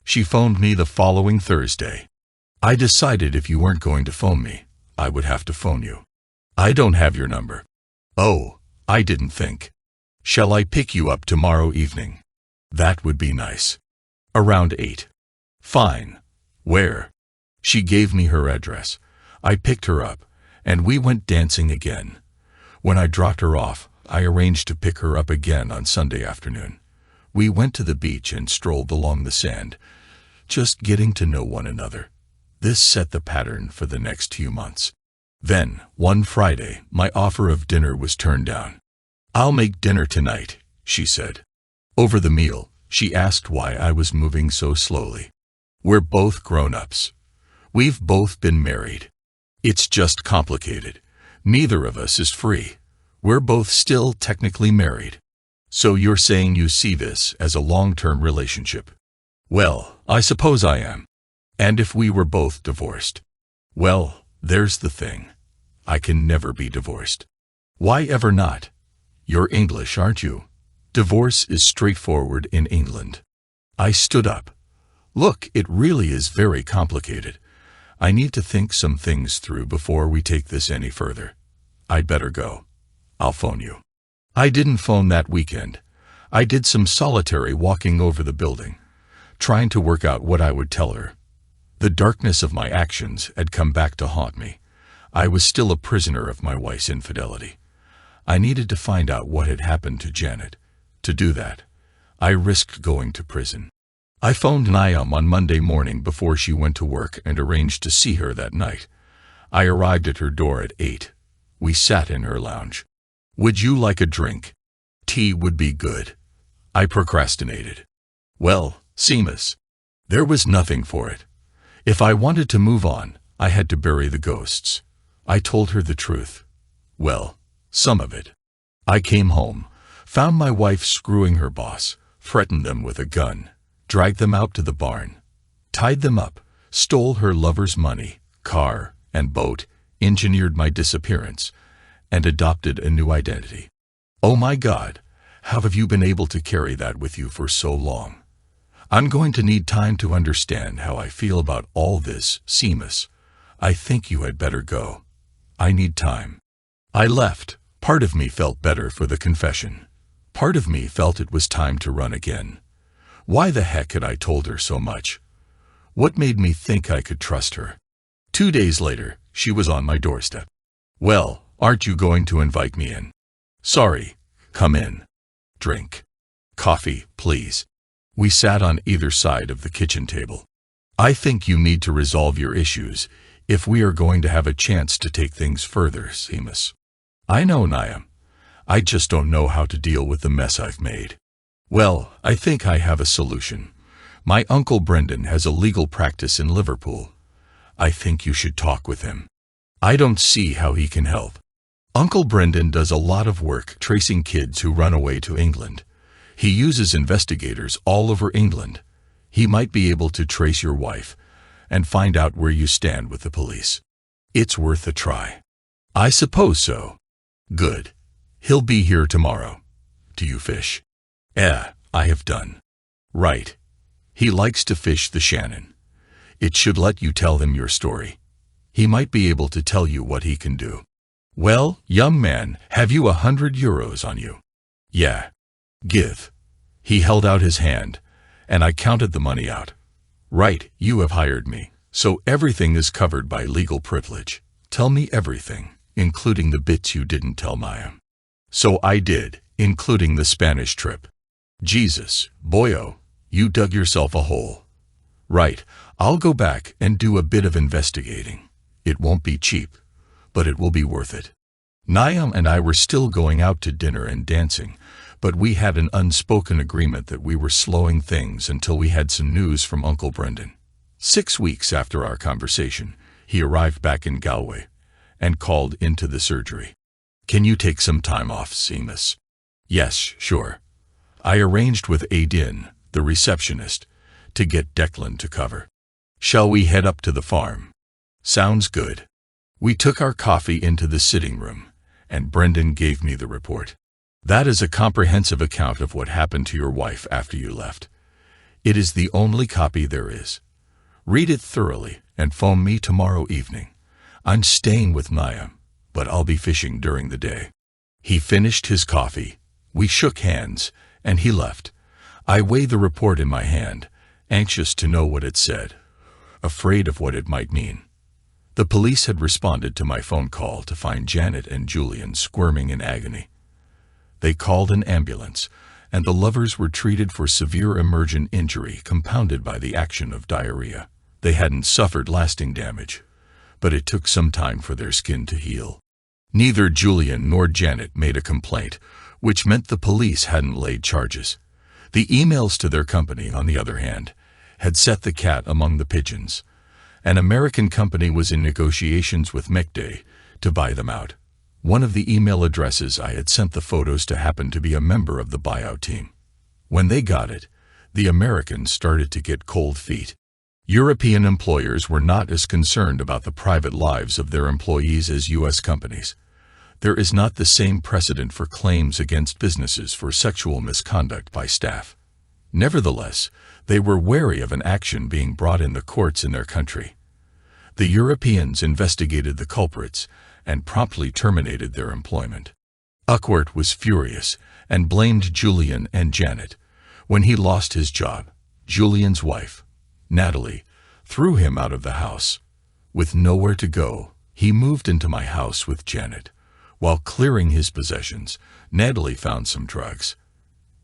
She phoned me the following Thursday. I decided if you weren't going to phone me, I would have to phone you. I don't have your number. Oh, I didn't think. Shall I pick you up tomorrow evening? That would be nice. Around 8. Fine. Where? She gave me her address. I picked her up, and we went dancing again. When I dropped her off, I arranged to pick her up again on Sunday afternoon. We went to the beach and strolled along the sand, just getting to know one another. This set the pattern for the next few months. Then, one Friday, my offer of dinner was turned down. "I'll make dinner tonight," she said. Over the meal, she asked why I was moving so slowly. We're both grown-ups. We've both been married. It's just complicated. Neither of us is free. We're both still technically married. So you're saying you see this as a long-term relationship? Well, I suppose I am. And if we were both divorced? Well, there's the thing. I can never be divorced. Why ever not? You're English, aren't you? Divorce is straightforward in England. I stood up. Look, it really is very complicated. I need to think some things through before we take this any further. I'd better go. I'll phone you. I didn't phone that weekend. I did some solitary walking over the building, trying to work out what I would tell her. The darkness of my actions had come back to haunt me. I was still a prisoner of my wife's infidelity. I needed to find out what had happened to Janet. To do that, I risked going to prison. I phoned Niam on Monday morning before she went to work and arranged to see her that night. I arrived at her door at 8. We sat in her lounge. "Would you like a drink?" "Tea would be good." I procrastinated. Well, Seamus, there was nothing for it. If I wanted to move on, I had to bury the ghosts. I told her the truth. Well, some of it. I came home, found my wife screwing her boss, threatened them with a gun, dragged them out to the barn, tied them up, stole her lover's money, car, and boat, engineered my disappearance, and adopted a new identity. Oh my God, how have you been able to carry that with you for so long? I'm going to need time to understand how I feel about all this, Seamus. I think you had better go. I need time. I left. Part of me felt better for the confession. Part of me felt it was time to run again. Why the heck had I told her so much? What made me think I could trust her? 2 days later, she was on my doorstep. "Well, aren't you going to invite me in?" "Sorry. Come in. Drink. Coffee, please." We sat on either side of the kitchen table. "I think you need to resolve your issues if we are going to have a chance to take things further, Seamus." "I know, Niam. I just don't know how to deal with the mess I've made." "Well, I think I have a solution. My Uncle Brendan has a legal practice in Liverpool. I think you should talk with him. I don't see how he can help. Uncle Brendan does a lot of work tracing kids who run away to England. He uses investigators all over England. He might be able to trace your wife and find out where you stand with the police. It's worth a try." "I suppose so." "Good. He'll be here tomorrow. Do you fish?" I have done." "Right. He likes to fish the Shannon. It should let you tell him your story. He might be able to tell you what he can do." "Well, young man, have you €100 on you?" "Yeah." "Give." He held out his hand, and I counted the money out. "Right, you have hired me, so everything is covered by legal privilege. Tell me everything, including the bits you didn't tell Niam." So I did, including the Spanish trip. "Jesus, boyo, you dug yourself a hole." "Right, I'll go back and do a bit of investigating. It won't be cheap, but it will be worth it." Niam and I were still going out to dinner and dancing, but we had an unspoken agreement that we were slowing things until we had some news from Uncle Brendan. 6 weeks after our conversation, He arrived back in Galway and called into the surgery. "Can you take some time off, Seamus?" "Yes, sure." I arranged with Aidin, the receptionist, to get Declan to cover. "Shall we head up to the farm?" "Sounds good." We took our coffee into the sitting room, and Brendan gave me the report. "That is a comprehensive account of what happened to your wife after you left. It is the only copy there is. Read it thoroughly and phone me tomorrow evening. I'm staying with Niamh, but I'll be fishing during the day." He finished his coffee, we shook hands, and he left. I weighed the report in my hand, anxious to know what it said, afraid of what it might mean. The police had responded to my phone call to find Janet and Julian squirming in agony. They called an ambulance, and the lovers were treated for severe emergent injury compounded by the action of diarrhea. They hadn't suffered lasting damage, but it took some time for their skin to heal. Neither Julian nor Janet made a complaint, which meant the police hadn't laid charges. The emails to their company, on the other hand, had set the cat among the pigeons. An American company was in negotiations with McDay to buy them out. One of the email addresses I had sent the photos to happened to be a member of the buyout team. When they got it, the Americans started to get cold feet. European employers were not as concerned about the private lives of their employees as U.S. companies. There is not the same precedent for claims against businesses for sexual misconduct by staff. Nevertheless, they were wary of an action being brought in the courts in their country. The Europeans investigated the culprits and promptly terminated their employment. Uckworth was furious and blamed Julian and Janet. When he lost his job, Julian's wife, Natalie, threw him out of the house. With nowhere to go, he moved into my house with Janet. While clearing his possessions, Natalie found some drugs.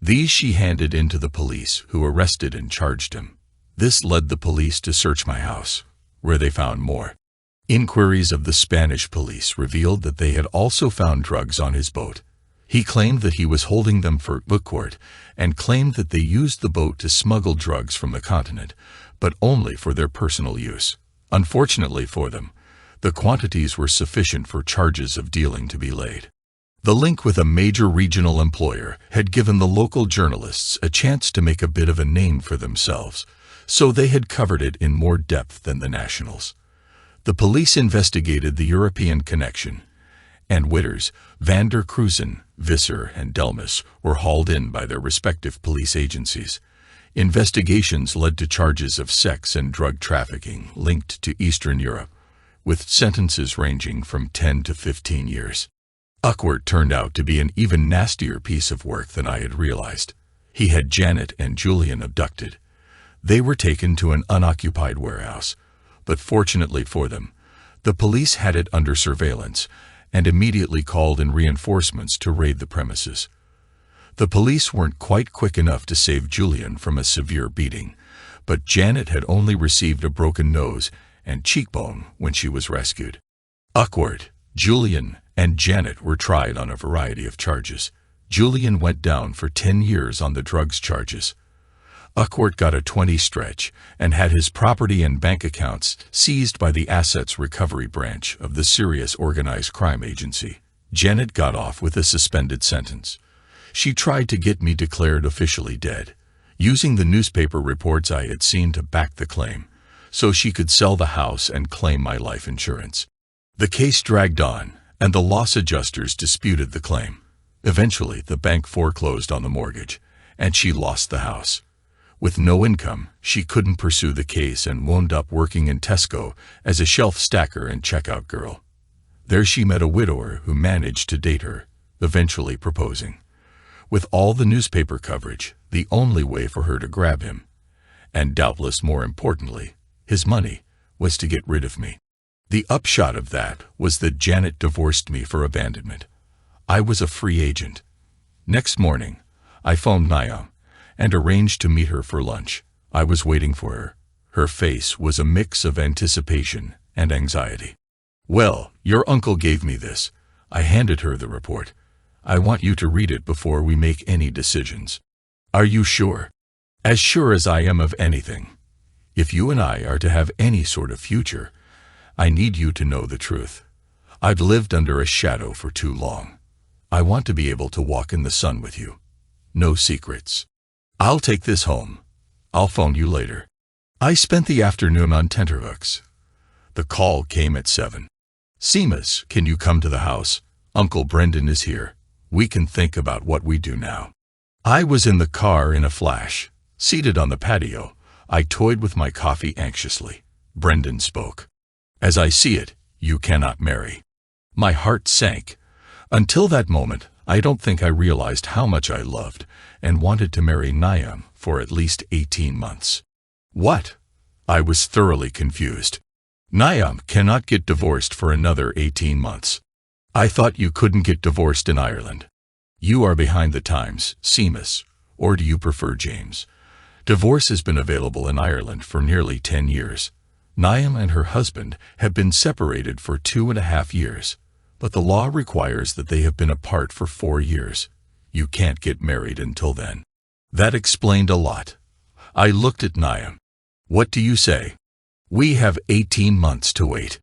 These she handed in to the police, who arrested and charged him. This led the police to search my house, where they found more. Inquiries of the Spanish police revealed that they had also found drugs on his boat. He claimed that he was holding them for Uckworth and claimed that they used the boat to smuggle drugs from the continent, but only for their personal use. Unfortunately for them, the quantities were sufficient for charges of dealing to be laid. The link with a major regional employer had given the local journalists a chance to make a bit of a name for themselves, so they had covered it in more depth than the nationals. The police investigated the European connection, and Witters, van der Kruisen, Visser, and Delmas were hauled in by their respective police agencies. Investigations led to charges of sex and drug trafficking linked to Eastern Europe, with sentences ranging from 10 to 15 years. Uckworth turned out to be an even nastier piece of work than I had realized. He had Janet and Julian abducted. They were taken to an unoccupied warehouse, but fortunately for them, the police had it under surveillance and immediately called in reinforcements to raid the premises. The police weren't quite quick enough to save Julian from a severe beating, but Janet had only received a broken nose and cheekbone when she was rescued. Uckworth, Julian, and Janet were tried on a variety of charges. Julian went down for 10 years on the drugs charges. Uckworth got a 20 stretch and had his property and bank accounts seized by the Assets Recovery Branch of the Serious Organized Crime Agency. Janet got off with a suspended sentence. She tried to get me declared officially dead, using the newspaper reports I had seen to back the claim, so she could sell the house and claim my life insurance. The case dragged on, and the loss adjusters disputed the claim. Eventually, the bank foreclosed on the mortgage, and she lost the house. With no income, she couldn't pursue the case and wound up working in Tesco as a shelf stacker and checkout girl. There she met a widower who managed to date her, eventually proposing. With all the newspaper coverage, the only way for her to grab him, and doubtless more importantly, his money, was to get rid of me. The upshot of that was that Janet divorced me for abandonment. I was a free agent. Next morning, I phoned Niamh and arranged to meet her for lunch. I was waiting for her. Her face was a mix of anticipation and anxiety. "Well, your uncle gave me this." I handed her the report. "I want you to read it before we make any decisions." "Are you sure?" "As sure as I am of anything. If you and I are to have any sort of future, I need you to know the truth. I've lived under a shadow for too long. I want to be able to walk in the sun with you. No secrets. I'll take this home. I'll phone you later. I spent the afternoon on tenterhooks. The call came at 7. Seamus, can you come to the house? Uncle Brendan is here. We can think about what we do now. I was in the car in a flash. Seated on the patio, I toyed with my coffee anxiously. Brendan spoke. As I see it, you cannot marry. My heart sank. Until that moment, I don't think I realized how much I loved and wanted to marry Niam for at least 18 months. What? I was thoroughly confused. Niam cannot get divorced for another 18 months. I thought you couldn't get divorced in Ireland. You are behind the times, Seamus, or do you prefer James? Divorce has been available in Ireland for nearly 10 years. Niam and her husband have been separated for 2.5 years, but the law requires that they have been apart for 4 years. You can't get married until then. That explained a lot. I looked at Niam. What do you say? We have 18 months to wait.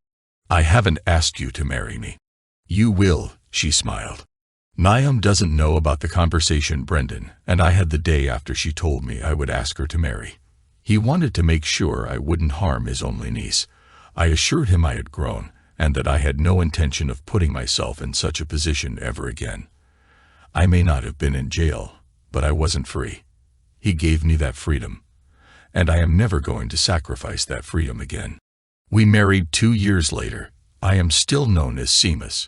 I haven't asked you to marry me. You will, she smiled. Niam doesn't know about the conversation Brendan and I had the day after she told me I would ask her to marry. He wanted to make sure I wouldn't harm his only niece. I assured him I had grown and that I had no intention of putting myself in such a position ever again. I may not have been in jail, but I wasn't free. He gave me that freedom, and I am never going to sacrifice that freedom again. We married 2 years later. I am still known as Seamus.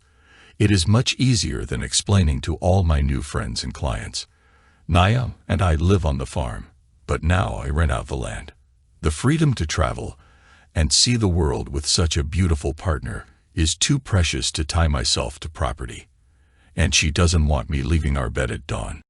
It is much easier than explaining to all my new friends and clients. Niam and I live on the farm, but now I rent out the land. The freedom to travel and see the world with such a beautiful partner is too precious to tie myself to property. And she doesn't want me leaving our bed at dawn.